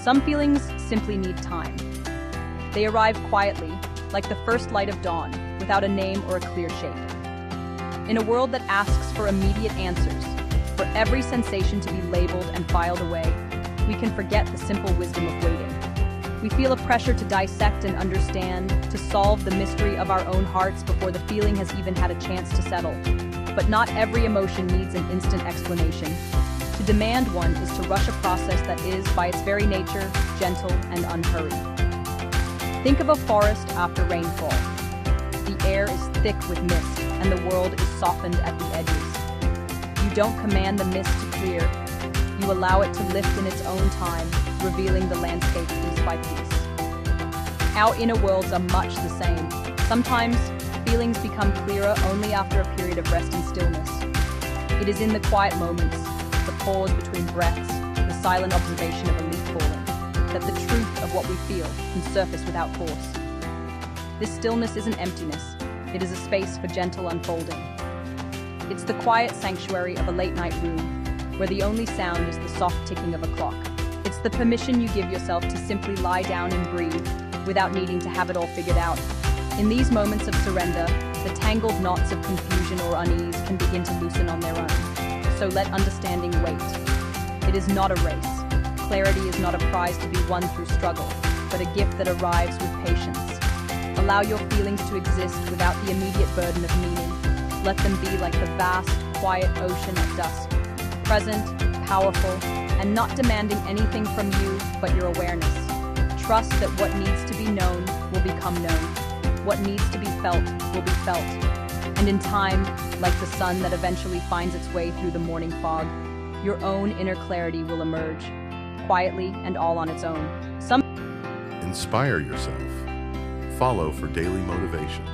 Some feelings simply need time. They arrive quietly, like the first light of dawn, without a name or a clear shape. In a world that asks for immediate answers, for every sensation to be labeled and filed away, we can forget the simple wisdom of waiting. We feel a pressure to dissect and understand, to solve the mystery of our own hearts before the feeling has even had a chance to settle. But not every emotion needs an instant explanation. To demand one is to rush a process that is, by its very nature, gentle and unhurried. Think of a forest after rainfall. The air is thick with mist, and the world is softened at the edges. You don't command the mist to clear. You allow it to lift in its own time, revealing the landscape piece by piece. Our inner worlds are much the same. Sometimes, feelings become clearer only after a period of rest and stillness. It is in the quiet moments, the pause between breaths, the silent observation of a leaf falling, that the truth of what we feel can surface without force. This stillness isn't emptiness. It is a space for gentle unfolding. It's the quiet sanctuary of a late-night room, where the only sound is the soft ticking of a clock. It's the permission you give yourself to simply lie down and breathe, without needing to have it all figured out. In these moments of surrender, the tangled knots of confusion or unease can begin to loosen on their own. So let understanding wait. It is not a race. Clarity is not a prize to be won through struggle, but a gift that arrives with patience. Allow your feelings to exist without the immediate burden of meaning. Let them be like the vast, quiet ocean at dusk, present, powerful, and not demanding anything from you but your awareness. Trust that what needs to be known will become known. What needs to be felt will be felt. And in time, like the sun that eventually finds its way through the morning fog, your own inner clarity will emerge, quietly and all on its own. Inspire yourself. Follow for daily motivation.